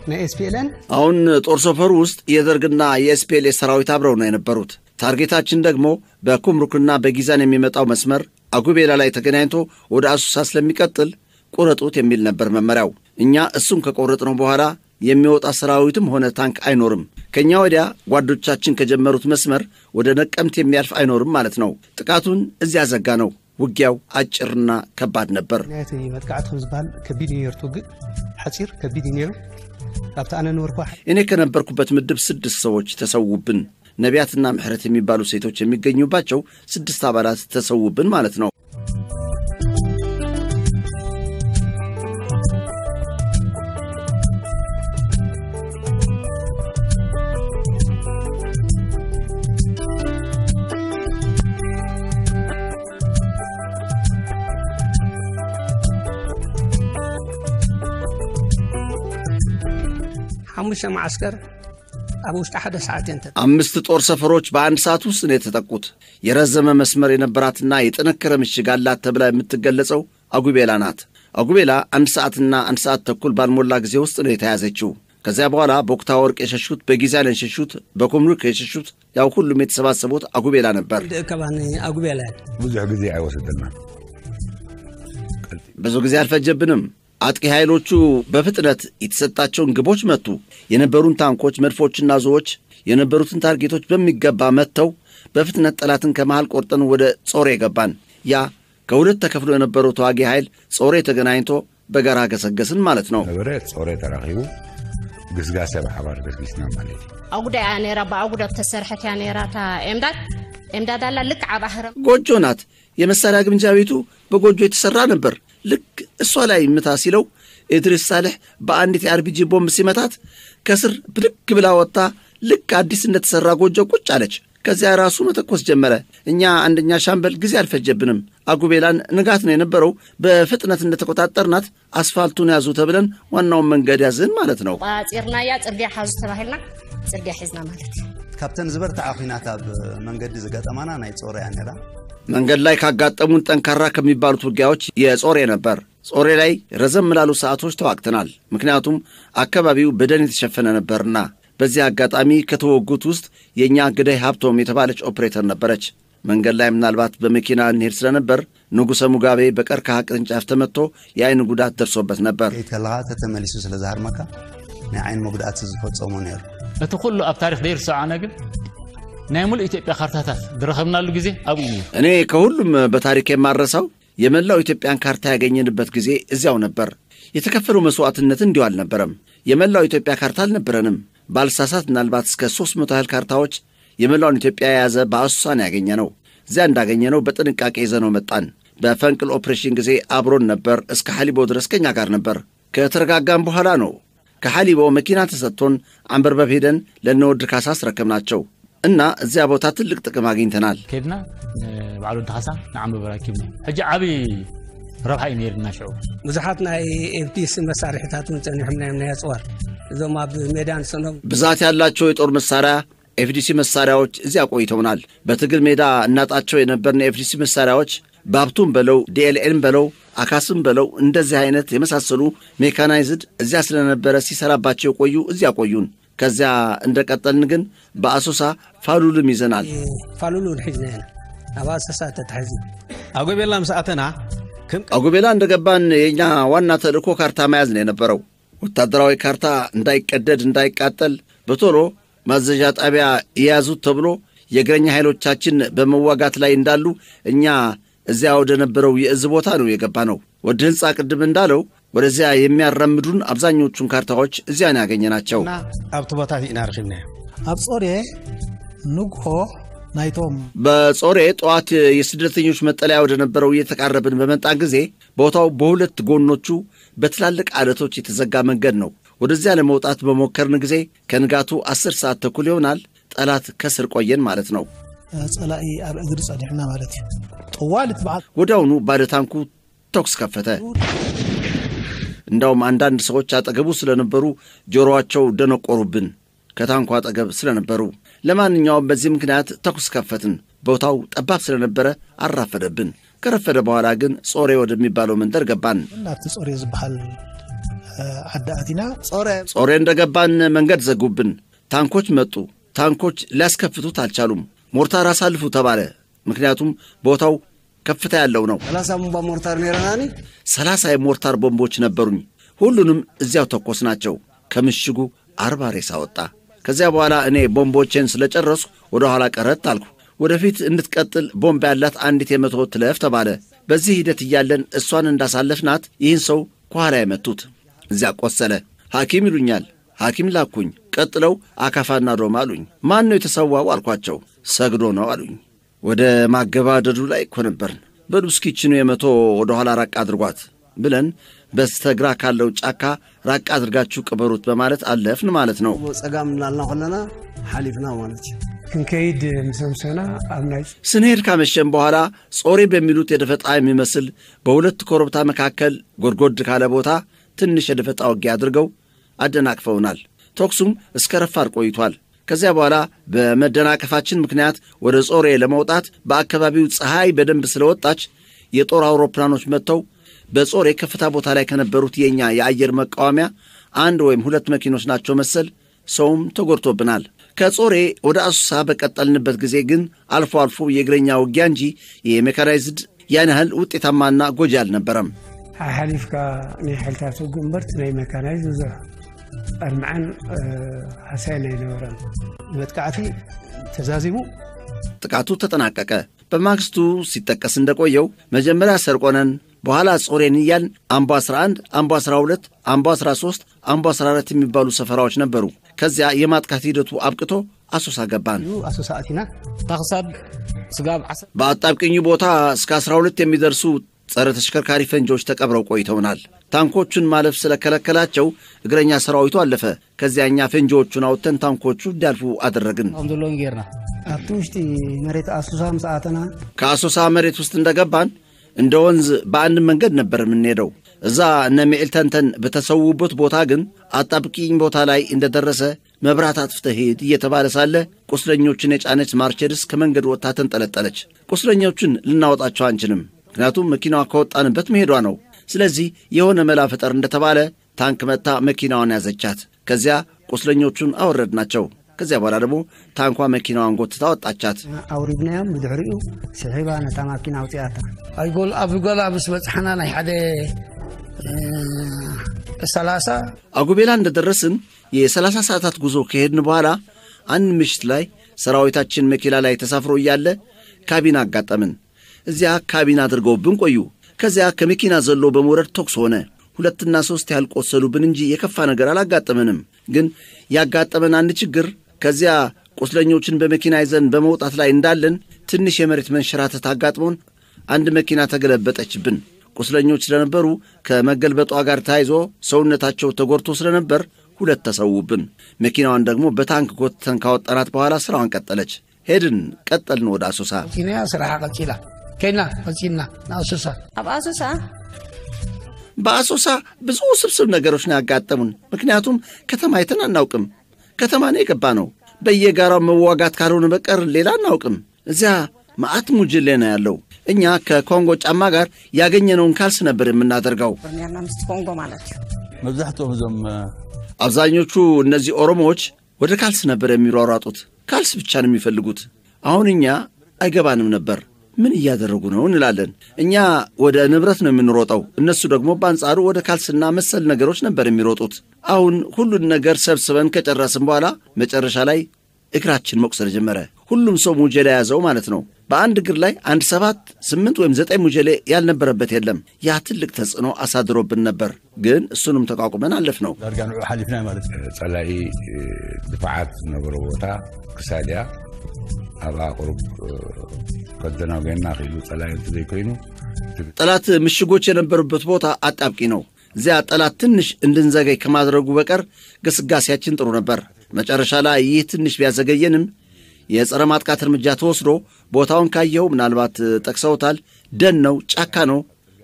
ነኤስፒኤልን አሁን ጦር ሰፈሩ ውስጥ የደርግና የኤስፒኤልኤ ሰራዊት አብረው ነው የነበሩት። ታርጌታችን ደግሞ በኩምሩክና በጊዛን የሚመጣው መስመር አጉቤላ ላይ ተገናኝቶ ወደ አሱሳ ስለሚቀጥል ቁረጡት የሚል ነበር መመሪያው። እኛ እሱን ከቆረጥነው በኋላ የሚወጣ ሰራዊትም ሆነ ታንክ አይኖርም። ከኛ ወዲያ ጓዶቻችን ከጀመሩት መስመር ወደ ነቀምት የሚያልፍ አይኖርም ማለት ነው። ጥቃቱን እዚያ ዘጋ ነው። ውጊያው አጭርና ከባድ ነበር። ናይቲ መጥቃዕቱ ዝባል ከቢድ ነርቱ ግን ሐጺር ከቢድ ነሩ አብታነ ነርኩ እኔ ከነበርኩበት ምድብ 6 ሰዎች ተሰውብን። ነቢያትና ምሕረት የሚባሉ ሴቶች የሚገኙባቸው 6 አባላት ተሰውብን ማለት ነው። حمشة معسكر أبو اشتحد ساعتين 5 ጦር ሰፈሮች በአንድ ሰዓት ውስጥ ነው የተጠቁት። የረዘመ መስመር የነበራትና የጠነከረ ምሽግ አላት ተብላ የምትገለጸው አጉቤላ ናት። አጉቤላ 1 ሰዓትና 1 ሰዓት ተኩል ባልሞላ ጊዜ ውስጥ ነው የተያዘችው። ከዚያ በኋላ በወቅታ ወርቅ የሸሹት፣ በጊዛን የሸሹት፣ በኮምሩክ የሸሹት ያው ሁሉም የተሰባሰቡት አጉቤላ ነበር። አጉቤላ ብዙ ጊዜ አይወስድና ብዙ ጊዜ አልፈጀብንም። አጥቂ ኃይሎቹ በፍጥነት የተሰጣቸውን ግቦች መቱ። የነበሩን ታንኮች፣ መድፎችና ዞዎች የነበሩትን ታርጌቶች በሚገባ መተው በፍጥነት ጠላትን ከመሃል ቆርጠን ወደ ጾሬ ገባን። ያ ከሁለት ተከፍሎ የነበረው ተዋጊ ኃይል ጾሬ ተገናኝቶ በጋራ ገሰገስን ማለት ነው። ነብረት ጾሬ ተራኺቡ ግስጋሰ በሐባር ገስግስና ማለት አጉዳ ያኔራ ባአጉዳ ተሰርሐት ያኔራታ ኤምዳድ አላ ልክ አባህረ ጎጆ ናት። የመሳሪያ ግምጃ ቤቱ በጎጆ የተሰራ ነበር። ልክ እሷ ላይ ምታ ሲለው ኢድሪስ ሳልህ በአንዲት አርቢጂ ቦምብ ሲመታት ከስር ብድግ ብላ ወጣ። ልክ አዲስ እንደተሰራ ጎጆ ቁጭ አለች። ከዚያ ራሱ መተኮስ ጀመረ። እኛ አንደኛ ሻምበል ጊዜ አልፈጀብንም። አጉቤላን ንጋት ነው የነበረው። በፍጥነት እንደተቆጣጠርናት አስፋልቱን ያዙ ተብለን ዋናውን መንገድ ያዝን ማለት ነው። ጻርና ያ ጽርጊያ ሐዙ ተባህልና ጽርጊያ ሒዝና ማለት ካፕተን ዝበርታ አኺናታ በመንገድ ዝገጠማና ናይ ጾሬ ያነራ መንገድ ላይ ካጋጠሙን ጠንካራ ከሚባሉት ውጊያዎች የጾሬ ነበር። ጾሬ ላይ ረዘም ላሉ ሰዓቶች ተዋግተናል። ምክንያቱም አካባቢው በደን የተሸፈነ ነበርና። በዚህ አጋጣሚ ከተወጉት ውስጥ የኛ ግዳይ ሀብቶም የተባለች ኦፕሬተር ነበረች። መንገድ ላይ ምናልባት በመኪና እንሄድ ስለነበር ንጉሰ ሙጋቤ በቀርከሃ ቅርንጫፍ ተመቶ የአይን ጉዳት ደርሶበት ነበር። ከላሃ ተመልሶ ስለዛርመካ ናይ አይን ጉዳት ዝፈጸሙ ነበር። ለተኩሉ አብ ታሪክ ደይር ሰዓና ግን ናይሙል ኢትዮጵያ ካርታታት ድረኸብናሉ ጊዜ አብይ እኔ ከሁሉም በታሪክ የማረሳው የመላው ኢትዮጵያን ካርታ ያገኘንበት ጊዜ እዚያው ነበር። የተከፈለው መስዋዕትነት እንዲሁ አልነበረም። የመላው ኢትዮጵያ ካርታ አልነበረንም። ባልሳሳት ምናልባት እስከ 300 ያህል ካርታዎች የመላውን ኢትዮጵያ የያዘ በአሶሳን ያገኘነው። እዚያ እንዳገኘነው በጥንቃቄ ይዘነው መጣን። በፈንቅል ኦፕሬሽን ጊዜ አብሮን ነበር። እስከ ሐሊቦ ድረስ ከኛ ጋር ነበር። ከተረጋጋን በኋላ ነው ከሐሊቦ መኪና ተሰጥቶን አንበርበብ ሄደን ለነወድ ካሳ አስረከብናቸው እና እዚያ ቦታ ትልቅ ጥቅም አግኝተናል። ከድና ባሉ ተኻሳ ንዓንበብ ረኪብና ሕጂ ዓቢ ረብሓ ይነርና ሽዑ ብዙሓት ናይ ኤፍዲሲ መሳርሒታትን ጸኒሕና ናይ ጽዋር እዞም ኣብ ሜዳን ሰኖም ብዛት ያላቸው የጦር መሳሪያ ኤፍዲሲ መሳሪያዎች እዚያ ቆይተውናል። በትግል ሜዳ እናጣቸው የነበርነ ኤፍዲሲ መሳሪያዎች ባብቱን በለው ዲኤልኤን በለው አካስም በለው እንደዚህ አይነት የመሳሰሉ ሜካናይዝድ እዚያ ስለነበረ ሲሰራባቸው ቆዩ። እዚያ ቆዩን። ከዚያ እንደቀጠልን ግን በአሶሳ ፋሉልም ይዘናል። ፋሉሉን ሒዝና አባሰሳ ተታሕዚ አጉቤላም ሰዓተና አጉቤላ እንደገባን የኛ ዋና ተልእኮ ካርታ መያዝ ነው የነበረው። ወታደራዊ ካርታ እንዳይቀደድ እንዳይቃጠል በቶሎ ማዘዣ ጣቢያ ይያዙት ተብሎ የእግረኛ ኃይሎቻችን በመዋጋት ላይ እንዳሉ እኛ እዚያ ወደ ነበረው የእዝ ቦታ ነው የገባነው። ወደ ህንጻ ቅድም እንዳለው ወደዚያ የሚያራምዱን አብዛኞቹን ካርታዎች እዚያ ነው ያገኘናቸው። አብቱ ቦታ ይናርሽና አብ ጾሬ ንግሆ ናይቶም በጾሬ ጠዋት የስደተኞች መጠለያ ወደ ነበረው እየተቃረብን በመጣን ጊዜ ቦታው በሁለት ጎኖቹ በትላልቅ አለቶች የተዘጋ መንገድ ነው። ወደዚያ ለመውጣት በሞከርን ጊዜ ከንጋቱ 10 ሰዓት ተኩል ይሆናል። ጠላት ከስር ቆየን ማለት ነው። ጸላኢ አብ እግር ጸድሕና ማለት እዩ። ጠዋልት በዓል ወዲያውኑ ባለ ታንኩ ተኩስ ከፈተ። እንዳውም አንዳንድ ሰዎች አጠገቡ ስለነበሩ ጆሮአቸው ደነቆሩብን፣ ከታንኩ አጠገብ ስለነበሩ። ለማንኛውም በዚህ ምክንያት ተኩስ ከፈትን። ቦታው ጠባብ ስለነበረ አራፈደብን። ከረፈደ በኋላ ግን ጾሬ ወደሚባለው መንደር ገባን። ናት ጾሬ ዝባል አዳአቲና ጾሬ እንደገባን መንገድ ዘጉብን። ታንኮች መጡ። ታንኮች ሊያስከፍቱት አልቻሉም። ሞርታር አሳልፉ ተባለ። ምክንያቱም ቦታው ከፍታ ያለው ነው። 30 ቦምባ ሞርታር ነራናኒ 30 የሞርታር ቦምቦች ነበሩኝ። ሁሉንም እዚያው ተኮስናቸው። ከምሽጉ 40 ሬሳ ወጣ። ከዚያ በኋላ እኔ ቦምቦችን ስለጨረሱ ወደ ኋላ ቀረት አልኩ። ወደፊት እንድትቀጥል ቦምብ ያላት አንዲት የመቶ ትለፍ ተባለ። በዚህ ሂደት እያለን እሷን እንዳሳለፍናት ይህን ሰው ከኋላ የመቱት። እዚያ ቆሰለ። ሐኪም ይሉኛል። ሐኪም ላኩኝ። ቀጥለው አካፋና ዶማ አሉኝ። ማን ነው የተሰዋው አልኳቸው። ሰግዶ ነው አሉኝ። ወደ ማገባደዱ ላይ ኮነበርን። በዱስኪችኑ የመቶ ወደ ኋላ ራቅ አድርጓት ብለን በስተግራ ካለው ጫካ ራቅ አድርጋችሁ ቅበሩት በማለት አለፍን ማለት ነው። ጸጋም ላልና ሆለና ሐሊፍና ማለት ክንከይድ ምሰምሰና አብናይ ስንሄድ ካመሸን በኋላ ጾሬ በሚሉት የደፈጣ የሚመስል በሁለት ኮረብታ መካከል ጎድጎድ ካለ ቦታ ትንሽ የደፈጣ ውጊያ አድርገው አደናቅፈውናል። ተኩሱም እስከ ረፋድ ቆይቷል። ከዚያ በኋላ በመደናቀፋችን ምክንያት ወደ ጾሬ ለመውጣት በአካባቢው ፀሐይ በደንብ ስለወጣች የጦር አውሮፕላኖች መጥተው በጾሬ ከፍታ ቦታ ላይ ከነበሩት የኛ የአየር መቃወሚያ አንድ ወይም ሁለት መኪኖች ናቸው መሰል ሰውም ተጎድቶብናል። ከጾሬ ወደ አሶሳ በቀጠልንበት ጊዜ ግን አልፎ አልፎ የእግረኛ ውጊያ እንጂ የሜካናይዝድ ያን ያህል ውጤታማና ጎጂ አልነበረም። ሐሊፍካ ናይ ሐልታቱ ጉንበርት ናይ ሜካናይዝድ አልማን ሐሳይና ይነበራል። መጥቃዕቲ ተዛዚሙ ጥቃቱ ተጠናቀቀ። በማግስቱ ሲጠቀስ እንደቆየው መጀመሪያ ሰርቆነን በኋላ ጾሬን እያልን አምቦ 11 አምቦ 12 አምቦ 13 አምቦ 14 የሚባሉ ሰፈራዎች ነበሩ። ከዚያ የማጥቃት ሂደቱ አብቅቶ አሶሳ ገባን። አሶሳ አቲና ታክሳብ ስጋብ በአጣብቅኙ ቦታ እስከ 12 የሚደርሱ ጸረ ተሽከርካሪ ፈንጆች ተቀብረው ቆይተውናል። ታንኮቹን ማለፍ ስለከለከላቸው እግረኛ ሰራዊቱ አለፈ። ከዚያኛ ፈንጆቹን አውጥተን ታንኮቹ እንዲያልፉ አደረግን። አምዶሎን ጌርና አጥውሽቲ መሬት አሶሳ ምሳአተና ከአሶሳ መሬት ውስጥ እንደገባን እንደ ወንዝ በአንድ መንገድ ነበር የምንሄደው። እዛ እነ ሚዕልተንተን በተሰውበት ቦታ ግን አጣብቂኝ ቦታ ላይ እንደደረሰ መብራት አጥፍተህ ሂድ እየተባለ ሳለ ቁስለኞችን የጫነች ማርቸዲስ ከመንገድ ወጥታ ተንጠለጠለች። ቁስለኞችን ልናወጣቸው አንችልም፣ ምክንያቱም መኪናዋ ከወጣንበት መሄዷ ነው። ስለዚህ የሆነ መላ ፈጠር እንደተባለ ታንክ መታ መኪናዋን ያዘቻት። ከዚያ ቁስለኞቹን አወረድናቸው። ከዚያ በኋላ ደግሞ ታንኳ መኪናዋን ጎትታ ወጣቻት። አውሪድናዮም ብድሕሪኡ ስሒባ ነታ ማኪና አውፅያታ አይጎል አብጎላ ምስ በጽሕና ናይ ሓደ 30 አጉቤላ እንደደረስን የ30 ሰዓታት ጉዞ ከሄድን በኋላ አንድ ምሽት ላይ ሰራዊታችን መኪና ላይ ተሳፍሮ እያለ ካቢና አጋጠምን። እዚያ ካቢና አድርገውብን ቆዩ። ከዚያ ከመኪና ዘሎ በመውረድ ተኩስ ሆነ። 2 እና 3 ያህል ቆሰሉብን እንጂ የከፋ ነገር አላጋጠመንም። ግን ያጋጠመን አንድ ችግር ከዚያ ቁስለኞችን በመኪና ይዘን በመውጣት ላይ እንዳለን ትንሽ የመሬት መንሸራተት አጋጥሞን አንድ መኪና ተገለበጠችብን። ቁስለኞች ስለነበሩ ከመገልበጧ ጋር ተያይዞ ሰውነታቸው ተጎድቶ ስለነበር 2 ተሰውብን። መኪናዋን ደግሞ በታንክ ጎትተን ካወጣናት በኋላ ስራዋን ቀጠለች። ሄድን ቀጠልን ወደ አሶሳ። ኪንያ ስራሃ ቀጥላ ከና ቀጥልና አሶሳ አሶሳ በአሶሳ ብዙ ስብስብ ነገሮች ነው ያጋጠሙን። ምክንያቱም ከተማ አይተን አናውቅም። ከተማ ነው የገባ ነው። በየጋራው መዋጋት ካልሆነ በቀር ሌላ አናውቅም። እዚያ ማአት ሙጅሌ ነው ያለው። እኛ ከኮንጎ ጫማ ጋር ያገኘነውን ካልስ ነበር የምናደርገው። በሚያና ምስት ኮንጎ ማለት ነው። መብዛሕትኦም እዞም አብዛኞቹ እነዚህ ኦሮሞዎች ወደ ካልስ ነበር የሚሯሯጡት። ካልስ ብቻ ነው የሚፈልጉት። አሁን እኛ አይገባንም ነበር። ምን እያደረጉ ነው እንላለን። እኛ ወደ ንብረት ነው የምንሮጠው፣ እነሱ ደግሞ በአንጻሩ ወደ ካልስና መሰል ነገሮች ነበር የሚሮጡት። አሁን ሁሉን ነገር ሰብስበን ከጨረስን በኋላ መጨረሻ ላይ እግራችን መቁሰል ጀመረ። ሁሉም ሰው ሙጀሌ ያዘው ማለት ነው። በአንድ እግር ላይ 1 7 8 ወይም 9 ሙጀሌ ያልነበረበት የለም። ያ ትልቅ ተጽዕኖ አሳድሮብን ነበር። ግን እሱንም ተቋቁመን አለፍነው። ዳርጋን ሐሊፍና ማለት ጸላኢ ድፋዓት ነበረ ቦታ ክሳዲያ አባ ቁርብ ቀደናው ገና ኺሉ ጸላኢ ዘይኮይኑ ጠላት ምሽጎች የነበሩበት ቦታ አጣብቂ ነው። እዚያ ጠላት ትንሽ እንድንዘገይ ከማድረጉ በቀር ግስጋሴያችን ጥሩ ነበር። መጨረሻ ላይ ይህ ትንሽ ቢያዘገየንም የጸረ ማጥቃት እርምጃ ተወስዶ ቦታውን ካየው ምናልባት ጠቅሰውታል። ደን ነው፣ ጫካ ነው፣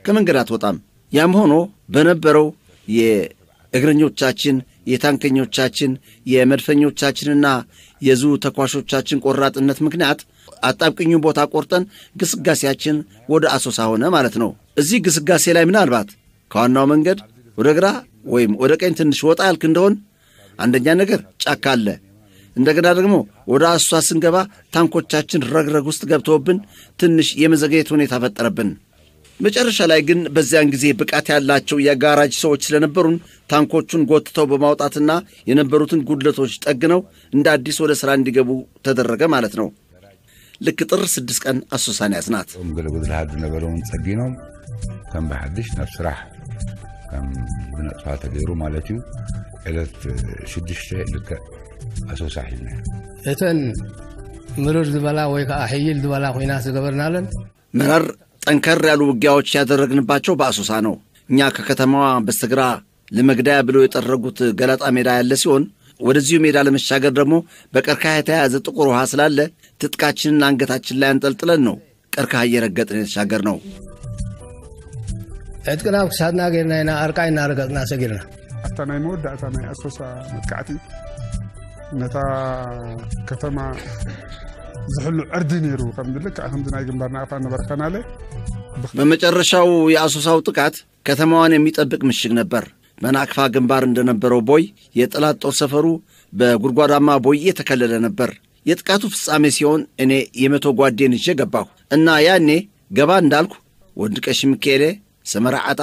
ከመንገድ አትወጣም። ያም ሆኖ በነበረው የእግረኞቻችን፣ የታንከኞቻችን፣ የመድፈኞቻችንና የዙ ተኳሾቻችን ቆራጥነት ምክንያት አጣብቅኙ ቦታ ቆርጠን ግስጋሴያችን ወደ አሶሳ ሆነ ማለት ነው። እዚህ ግስጋሴ ላይ ምናልባት ከዋናው መንገድ ወደ ግራ ወይም ወደ ቀኝ ትንሽ ወጣ ያልክ እንደሆን አንደኛ ነገር ጫካ አለ። እንደገና ደግሞ ወደ አሶሳ ስንገባ ታንኮቻችን ረግረግ ውስጥ ገብተውብን ትንሽ የመዘገየት ሁኔታ ፈጠረብን። መጨረሻ ላይ ግን በዚያን ጊዜ ብቃት ያላቸው የጋራጅ ሰዎች ስለነበሩን ታንኮቹን ጎትተው በማውጣትና የነበሩትን ጉድለቶች ጠግነው እንደ አዲስ ወደ ሥራ እንዲገቡ ተደረገ ማለት ነው። ልክ ጥር 6 ቀን አሶሳን ያዝናት። ገለጎድ ለሃድ ነበረውን ጸጊኖም ከም በሐድሽ ናብ ስራሕ ከም ብነጥፋ ተገይሩ ማለት እዩ። ዕለት 6 ልክ ኣሶሳ ሒዝና እተን ምሩር ዝበላ ወይ ከዓ ሕይል ዝበላ ኮይና ዝገበርናለን መረር ጠንከር ያሉ ውጊያዎች ያደረግንባቸው በአሶሳ ነው። እኛ ከከተማዋ በስተግራ ለመግዳያ ብሎ የጠረጉት ገላጣ ሜዳ ያለ ሲሆን ወደዚሁ ሜዳ ለመሻገር ደግሞ በቀርከሃ የተያዘ ጥቁር ውሃ ስላለ ትጥቃችንን አንገታችን ላይ አንጠልጥለን ነው ቀርከሃ እየረገጥን የተሻገር ነው። እጥቅና ክሳድና ገርና ኢና አርቃይና ረገጥና ሰጊርና አታናይ መወዳእታ ናይ አሶሳ መጥቃዕቲ ነታ ከተማ ዝሕሉ ዕርዲ ነይሩ ከምድልክ አሁን ናይ ግንባርና አፋ ነበርከናለ በመጨረሻው የአሶሳው ጥቃት ከተማዋን የሚጠብቅ ምሽግ ነበር። በናቅፋ ግንባር እንደነበረው ቦይ የጠላት ጦር ሰፈሩ በጉድጓዳማ ቦይ የተከለለ ነበር። የጥቃቱ ፍጻሜ ሲሆን እኔ የመቶ ጓዴን ይዤ ገባሁ እና ያኔ ገባ እንዳልኩ ወንድቀሽ ሚካኤል ሰመራዓጣ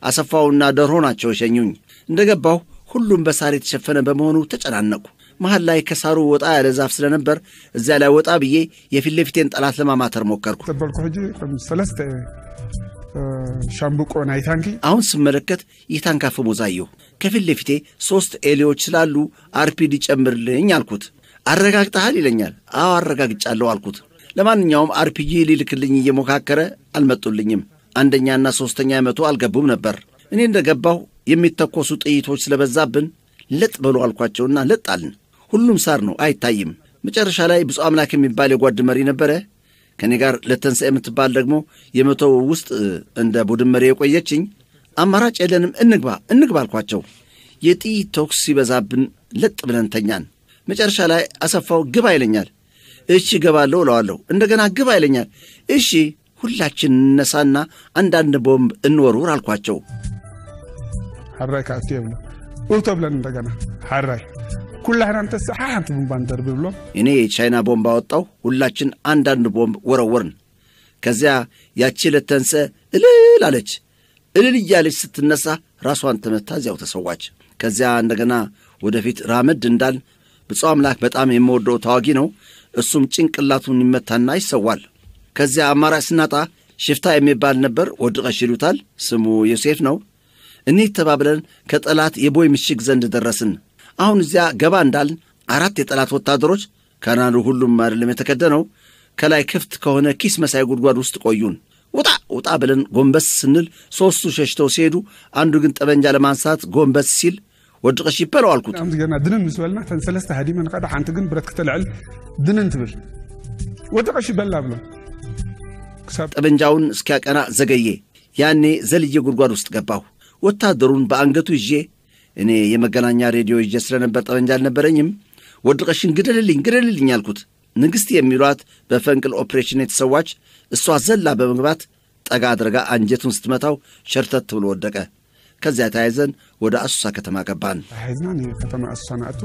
አሰፋውና ደርሆ ናቸው ሸኙኝ። እንደገባሁ ሁሉም በሳር የተሸፈነ በመሆኑ ተጨናነቁ። መሃል ላይ ከሳሩ ወጣ ያለ ዛፍ ስለነበር እዚያ ላይ ወጣ ብዬ የፊት ለፊቴን ጠላት ለማማተር ሞከርኩ። ተበልኩ ሂጂ ሰለስተ ሻምቡቆ ናይ ታንኪ አሁን ስመለከት የታንክ አፈሙዛየሁ። ከፊት ለፊቴ 3 ኤሊዎች ስላሉ አርፒዲ ጨምርልኝ አልኩት። አረጋግጠሃል ይለኛል። አዎ አረጋግጫለሁ አልኩት። ለማንኛውም አርፒጂ ሊልክልኝ እየሞካከረ አልመጡልኝም። አንደኛና ሶስተኛ መቶ አልገቡም ነበር። እኔ እንደገባሁ የሚተኮሱ ጥይቶች ስለበዛብን ለጥ በሉ አልኳቸውና ለጣልን። ሁሉም ሳር ነው አይታይም። መጨረሻ ላይ ብፁዕ አምላክ የሚባል የጓድ መሪ ነበረ። ከኔ ጋር ለተንሰ የምትባል ደግሞ የመቶው ውስጥ እንደ ቡድን መሪ የቆየችኝ። አማራጭ የለንም እንግባ አልኳቸው። የጥይት ተኩስ ሲበዛብን ለጥ ብለን ተኛን። መጨረሻ ላይ አሰፋው ግባ ይለኛል። እሺ ገባለሁ እለዋለሁ። እንደገና ግባ ይለኛል። እሺ ሁላችን እነሳና አንዳንድ ቦምብ እንወርውር አልኳቸው። ሐራይ ካፍቴም ነው ወጥብለን እንደገና ሐራይ ኩላህና እንተሰሓ አንተ ቦምባንደር ብሎ እኔ ቻይና ቦምብ አወጣው። ሁላችን አንዳንድ ቦምብ ወረወርን። ከዚያ ያቺ ለተንሰ እልል አለች። እልል እያለች ስትነሳ ራሷን ተመታ፣ እዚያው ተሰዋች። ከዚያ እንደገና ወደፊት ራመድ እንዳል ብፁዕ አምላክ በጣም የምወደው ተዋጊ ነው። እሱም ጭንቅላቱን ይመታና ይሰዋል። ከዚያ አማራጭ ስናጣ ሽፍታ የሚባል ነበር፣ ወድቀሽ ይሉታል። ስሙ ዮሴፍ ነው። እኔ ተባብለን ከጠላት የቦይ ምሽግ ዘንድ ደረስን። አሁን እዚያ ገባ እንዳልን 4 የጠላት ወታደሮች ካናሉ ሁሉም አይደለም የተከደነው ከላይ ክፍት ከሆነ ኪስ መሳይ ጉድጓድ ውስጥ ቆዩን። ውጣ ብለን ጎንበስ ስንል 3ቱ ሸሽተው ሲሄዱ አንዱ ግን ጠበንጃ ለማንሳት ጎንበስ ሲል ወድቀሽ ይበለው አልኩት። አሁን ገና ድንን መስበልና ተንሰለስተ ሀዲመን ቀዳ አንተ ግን ብረት ከተልዕል ድንን ትብል ወድቀሽ ይበላ ብሎ ጠበንጃውን እስኪያቀና ዘገየ። ያኔ ዘልዬ ጉድጓድ ውስጥ ገባሁ። ወታደሩን በአንገቱ ይዤ እኔ የመገናኛ ሬዲዮ ይዤ ስለነበር ጠበንጃ አልነበረኝም። ወድቀሽን ግደልልኝ አልኩት። ንግሥት የሚሏት በፈንቅል ኦፕሬሽን የተሰዋች እሷ ዘላ በመግባት ጠጋ አድርጋ አንጀቱን ስትመታው ሸርተት ብሎ ወደቀ። ከዚያ ተያይዘን ወደ አሶሳ ከተማ ገባን። ሐይዝናን ከተማ አሶሳ ናቱ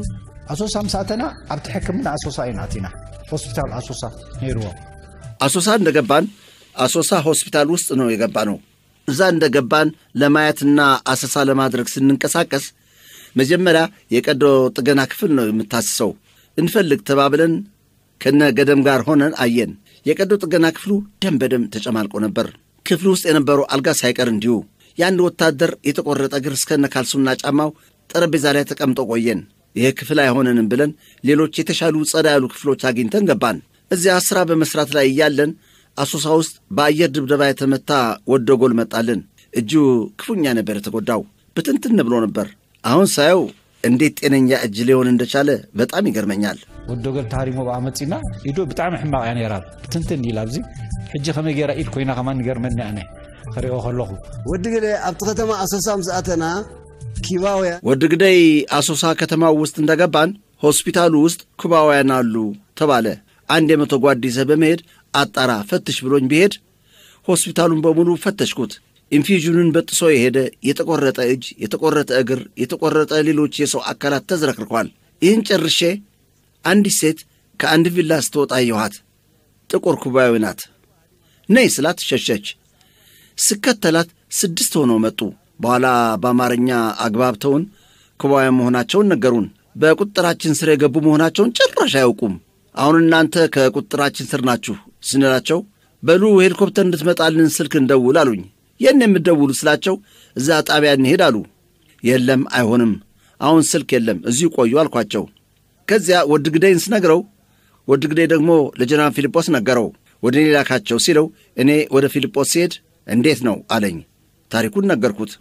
አሶሳ ምሳተና ኣብቲ ሕክምና አሶሳ ይናቲና ሆስፒታል አሶሳ ሄርዎ አሶሳ እንደገባን አሶሳ ሆስፒታል ውስጥ ነው የገባነው። እዛ እንደገባን ለማየትና አሰሳ ለማድረግ ስንንቀሳቀስ መጀመሪያ የቀዶ ጥገና ክፍል ነው የምታስሰው። እንፈልግ ተባብለን ከነ ገደም ጋር ሆነን አየን። የቀዶ ጥገና ክፍሉ ደም በደም ተጨማልቆ ነበር። ክፍሉ ውስጥ የነበረው አልጋ ሳይቀር እንዲሁ። የአንድ ወታደር የተቆረጠ እግር እስከነ ካልሱና ጫማው ጠረጴዛ ላይ ተቀምጦ ቆየን። ይሄ ክፍል አይሆነንም ብለን ሌሎች የተሻሉ ጸዳ ያሉ ክፍሎች አግኝተን ገባን። እዚያ ስራ በመስራት ላይ እያለን አሶሳ ውስጥ በአየር ድብደባ የተመታ ወደ ጎል መጣልን። እጁ ክፉኛ ነበር የተጎዳው፣ በትንትን ብሎ ነበር። አሁን ሳየው እንዴት ጤነኛ እጅ ሊሆን እንደቻለ በጣም ይገርመኛል። ወደ ጎል ታሪሞ ባመጽና ኢዶ በጣም ሕማቅ ያኔራል ትንትን ይላብዚ ሕጂ ከመገራ ኢድ ኮይና ከማን ገርመና እኔ خريو خلوه ودغدي ابت ከተማ አሶሳ ምዛተና ኪባውያ ወድግደይ አሶሳ ከተማ ውስጥ እንደገባን ሆስፒታሉ ውስጥ ኩባውያን አሉ ተባለ። አንድ የመቶ ጓዲዘ በመሄድ አጣራ ፈትሽ ብሎኝ ቢሄድ ሆስፒታሉን በሙሉ ፈተሽኩት። ኢንፊዥኑን በጥሶ የሄደ የተቆረጠ እጅ፣ የተቆረጠ እግር፣ የተቆረጠ ሌሎች የሰው አካላት ተዝረክርኳል። ይህን ጨርሼ አንዲት ሴት ከአንድ ቪላ ስትወጣ አየኋት። ጥቁር ኩባዊ ናት። ነይ ስላት ሸሸች። ስከተላት 6 ሆነው መጡ። በኋላ በአማርኛ አግባብተውን ኩባውያን መሆናቸውን ነገሩን። በቁጥራችን ስር የገቡ መሆናቸውን ጭራሽ አያውቁም። አሁን እናንተ ከቁጥራችን ስር ናችሁ ስንላቸው በሉ ሄሊኮፕተር እንድትመጣልን ስልክ እንደውል አሉኝ። የኔ የምደውሉ ስላቸው እዛ ጣቢያ እንሄድ አሉ። የለም አይሆንም፣ አሁን ስልክ የለም እዚሁ ቆዩ አልኳቸው። ከዚያ ወድግዴን ስነግረው ወድግዴ ደግሞ ለጀነራል ፊሊጶስ ነገረው። ወደ እኔ ላካቸው ሲለው እኔ ወደ ፊሊጶስ ሲሄድ እንዴት ነው አለኝ። ታሪኩን ነገርኩት።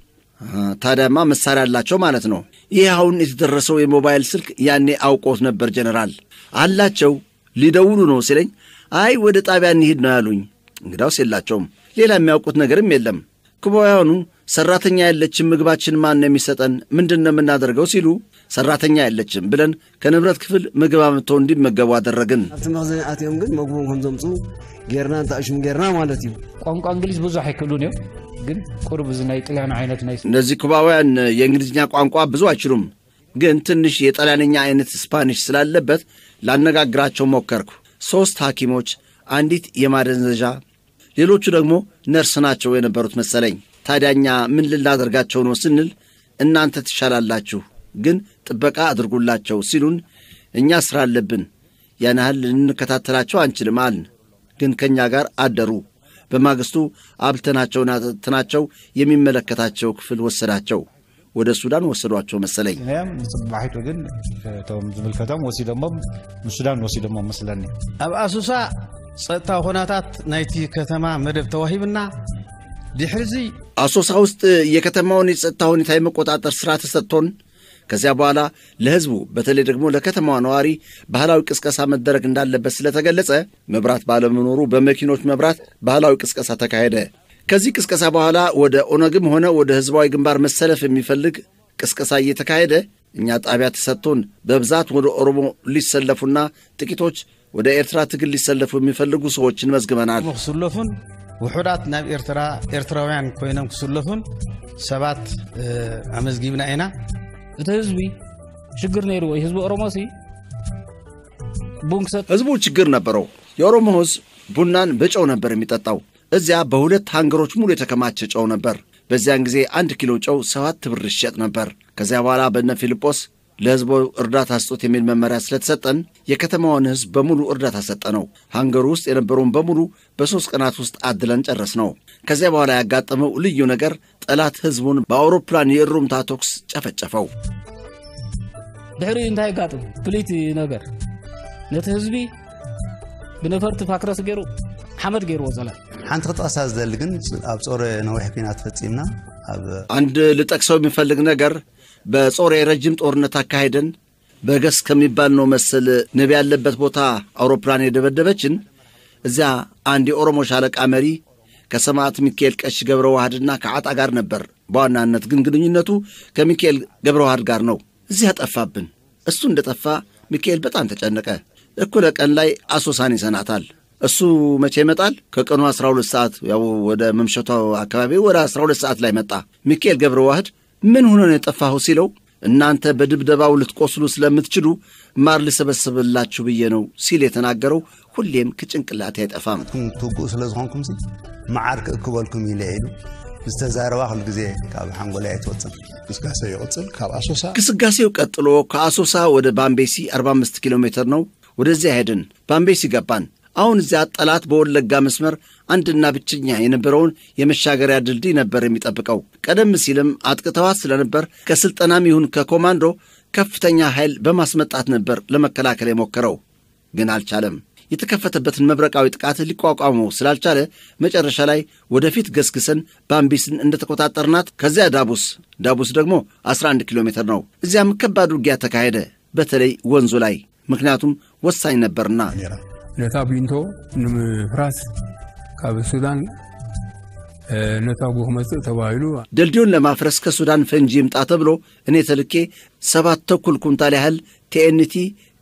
ታዲያማ መሳሪያ አላቸው ማለት ነው። ይህ አሁን የተደረሰው የሞባይል ስልክ ያኔ አውቆት ነበር ጀነራል አላቸው። ሊደውሉ ነው ሲለኝ አይ ወደ ጣቢያ እንሂድ ነው ያሉኝ። እንግዳውስ የላቸውም፣ ሌላ የሚያውቁት ነገርም የለም። ኩባውያኑ ሰራተኛ ያለችም ምግባችን ማን ነው የሚሰጠን ምንድነው የምናደርገው ሲሉ ሰራተኛ ያለችም ብለን ከንብረት ክፍል ምግብ አምጥተው እንዲመገቡ አደረግን። አትመዘን አትየም ግን ምግቡን ኮንዘምጹ ጌርና ታሽም ጌርና ማለት ነው። ቋንቋ እንግሊዝ ብዙ አይከሉን ነው ግን ቁርብ ዝናይ ጣሊያን አይነት ነው። እነዚህ ኩባውያን የእንግሊዝኛ ቋንቋ ብዙ አይችሉም፣ ግን ትንሽ የጣሊያንኛ አይነት ስፓኒሽ ስላለበት ላነጋግራቸው ሞከርኩ። 3 ሐኪሞች፣ አንዲት የማደንዘዣ ሌሎቹ ደግሞ ነርስ ናቸው የነበሩት መሰለኝ። ታዲያኛ ምን ልናደርጋቸው ነው ስንል እናንተ ትሻላላችሁ ግን ጥበቃ አድርጉላቸው ሲሉን እኛ ስራ አለብን ያን ያህል ልንከታተላቸው አንችልም አልን። ግን ከኛ ጋር አደሩ። በማግስቱ አብልተናቸውና ተናቸው የሚመለከታቸው ክፍል ወሰዳቸው። ወደ ሱዳን ወሰዷቸው መሰለኝ። እኛም ጽባሒት ግን ተም ዝምልከታም ወሲደሞ ሱዳን ወሲደሞ መስለኝ አብ አሱሳ ጸጥታ ሆናታት ናይቲ ከተማ መደብ ተዋሂብና ድሕርዚ አሶሳ ውስጥ የከተማውን የጸጥታ ሁኔታ የመቆጣጠር ስራ ተሰጥቶን ከዚያ በኋላ ለህዝቡ በተለይ ደግሞ ለከተማዋ ነዋሪ ባህላዊ ቅስቀሳ መደረግ እንዳለበት ስለተገለጸ መብራት ባለመኖሩ በመኪኖች መብራት ባህላዊ ቅስቀሳ ተካሄደ። ከዚህ ቅስቀሳ በኋላ ወደ ኦነግም ሆነ ወደ ህዝባዊ ግንባር መሰለፍ የሚፈልግ ቅስቀሳ እየተካሄደ እኛ ጣቢያ ተሰጥቶን በብዛት ወደ ኦሮሞ ሊሰለፉና ጥቂቶች ወደ ኤርትራ ትግል ሊሰለፉ የሚፈልጉ ሰዎችን መዝግበናል። ሙስለፉን ውሑዳት ናብ ኤርትራውያን ኮይኖም ክስለፉን ሰባት አመዝጊብና አይና እቲ ህዝቢ ችግር ነይሩ ወይ ህዝቡ ኦሮሞሲ ቡንክሰት ህዝቡ ችግር ነበረው። የኦሮሞ ህዝብ ቡናን በጨው ነበር የሚጠጣው። እዚያ በሁለት ሃንገሮች ሙሉ የተከማቸ ጨው ነበር። በዚያን ጊዜ 1 ኪሎ ጨው 7 ብር ይሸጥ ነበር። ከዚያ በኋላ በእነ ፊልጶስ ለህዝቡ እርዳታ ስጦት የሚል መመሪያ ስለተሰጠን የከተማውን ህዝብ በሙሉ እርዳታ ሰጠነው። ሃንገሩ ውስጥ የነበረውን በሙሉ በ3 ቀናት ውስጥ አድለን ጨረስነው። ከዚያ በኋላ ያጋጠመው ልዩ ነገር ጠላት ህዝቡን በአውሮፕላን የሩምታ ተኩስ ጨፈጨፈው። ድሕሪ እንታይ ጋጥም ፕሊት ነገር ነቲ ህዝቢ ብነፈርቲ ፋክረስ ገይሩ ሐመድ ገይሩ ወዘላ ሓንቲ ክትቀሳ ዝደሊ ግን ኣብ ጾር ነዊሕ ኩናት ፈጺምና ኣብ አንድ ልጠቅሰው የሚፈልግ ነገር በጾር የረጅም ጦርነት አካሄደን በገስ ከሚባል ነው መሰል ነቢ ያለበት ቦታ አውሮፕላን የደበደበችን። እዚያ አንድ የኦሮሞ ሻለቃ መሪ ከሰማዕት ሚካኤል ቀሽ ገብረ ዋህድና ከዓጣ ጋር ነበር። በዋናነት ግን ግንኙነቱ ከሚካኤል ገብረ ዋህድ ጋር ነው። እዚያ ጠፋብን። እሱ እንደጠፋ ሚካኤል በጣም ተጨነቀ። እኩለ ቀን ላይ አሶሳን ይሰናታል። እሱ መቼ ይመጣል? ከቀኑ 12 ሰዓት ያው ወደ መምሸታው አካባቢ ወደ 12 ሰዓት ላይ መጣ። ሚካኤል ገብረ ዋህድ ምን ሆኖ ነው የጠፋው ሲለው እናንተ በድብደባው ልትቆስሉ ስለምትችሉ ማር ልሰበስብላችሁ ብዬ ነው ሲል የተናገረው ሁሌም ከጭንቅላት አይጠፋም። ትጉ ስለዝሆንኩም ሲ ማዓር ከእክበልኩም ይለይሉ ዝተዛረባ ሁሉ ጊዜ ካብ ሓንጎላ አይተወጽም ግስጋሴ ይወጽል ካብ አሶሳ ግስጋሴው ቀጥሎ ከአሶሳ ወደ ባምቤሲ 45 ኪሎ ሜትር ነው። ወደዚያ ሄድን። ባምቤሲ ገባን። አሁን እዚያ ጠላት በወለጋ መስመር አንድና ብቸኛ የነበረውን የመሻገሪያ ድልድይ ነበር የሚጠብቀው። ቀደም ሲልም አጥቅተዋት ስለነበር ከስልጠናም ይሁን ከኮማንዶ ከፍተኛ ኃይል በማስመጣት ነበር ለመከላከል የሞከረው፣ ግን አልቻለም። የተከፈተበትን መብረቃዊ ጥቃት ሊቋቋመው ስላልቻለ መጨረሻ ላይ ወደፊት ገስግሰን ባምቢስን እንደተቆጣጠርናት ከዚያ ዳቡስ ደግሞ 11 ኪሎ ሜትር ነው። እዚያም ከባድ ውጊያ ተካሄደ፣ በተለይ ወንዙ ላይ፣ ምክንያቱም ወሳኝ ነበርና። ነታ ቢንቶ ንምፍራስ ካብ ሱዳን ነታ ጉህመት ተባይሉ ድልድዩን ለማፍረስ ከሱዳን ፈንጂ ይምጣ ተብሎ እኔ ተልኬ 7 ተኩል ኩንታል ያህል ቲኤንቲ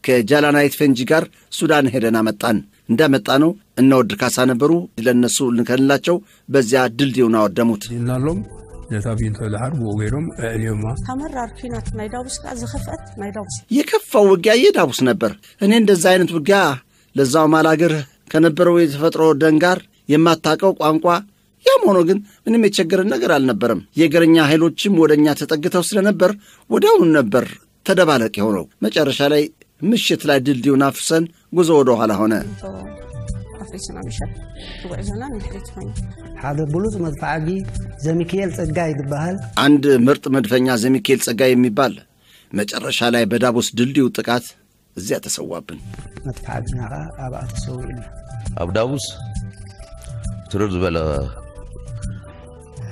ከጃላናይት ፈንጂ ጋር ሱዳን ሄደና መጣን። እንደመጣ ነው እነወድ ካሳ ነበሩ ለነሱ ልንከልላቸው በዚያ ድልድዩን አወደሙት። ይናሎም ነታ ቢንቶ ለሐርብ ወገሮም አሊዮማ ተመራር ኪናት ናይዳውስ ጋር ዘኸፈት ናይዳውስ የከፋው ውጊያ የዳቡስ ነበር። እኔ እንደዛ አይነት ውጊያ ለዛው ማላገር ከነበረው የተፈጥሮ ደንጋር የማታቀው ቋንቋ ያም ሆኖ ግን ምንም የቸገረን ነገር አልነበረም። የገረኛ ኃይሎችም ወደኛ ተጠግተው ስለነበር ወዲያውኑ ነበር ተደባለቅ የሆነው። መጨረሻ ላይ ምሽት ላይ ድልድዩን አፍሰን ጉዞ ወደ ኋላ ሆነ። አፍሪስና ምሽት ወዕዘና ንሕሪት ሆነ ሓደ ብሉጽ መድፋዓጊ ዘሚካኤል ጸጋይ ይባላል። አንድ ምርጥ መድፈኛ ዘሚካኤል ጸጋይ የሚባል መጨረሻ ላይ በዳቦስ ድልድዩ ጥቃት እዚያ ተሰዋብን። መጥፋዕትናኻ ኣብኣ ተሰዊዕና ኣብ ዳቡስ ትርር ዝበለ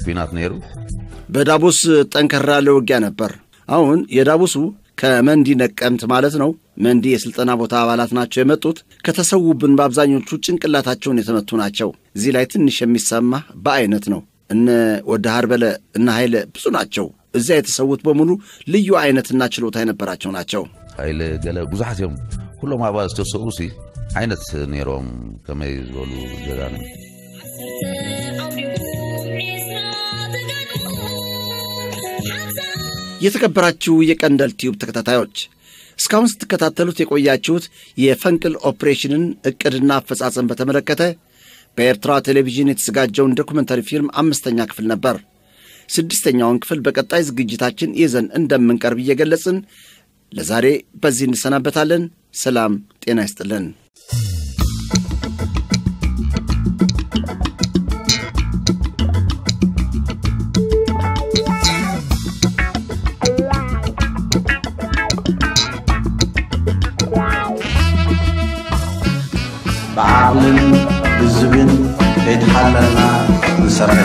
ፊናት ነይሩ። በዳቡስ ጠንከር ያለ ውጊያ ነበር። አሁን የዳቡሱ ከመንዲ ነቀምት ማለት ነው። መንዲ የስልጠና ቦታ አባላት ናቸው የመጡት። ከተሰውብን በአብዛኞቹ ጭንቅላታቸውን የተመቱ ናቸው። እዚህ ላይ ትንሽ የሚሰማ በአይነት ነው። እነ ወደ ሀርበለ እና ኃይለ ብዙ ናቸው። እዚያ የተሰውት በሙሉ ልዩ አይነትና ችሎታ የነበራቸው ናቸው። ኃይለ ገለ ብዙሓት እዮም ሁሉም አባል ዝተሰውሲ አይነት ነይሮም ከመይ ዝበሉ ዘጋኑ የተከበራችሁ የቀንደል ቲዩብ ተከታታዮች እስካሁን ስትከታተሉት የቆያችሁት የፈንቅል ኦፕሬሽንን እቅድና አፈጻጸም በተመለከተ በኤርትራ ቴሌቪዥን የተዘጋጀውን ዶኩመንታሪ ፊልም 5ኛ ክፍል ነበር። 6ኛውን ክፍል በቀጣይ ዝግጅታችን ይዘን እንደምንቀርብ እየገለጽን ለዛሬ በዚህ እንሰናበታለን። ሰላም ጤና ይስጥልን። بعقل بالزبن يتحللنا نسرح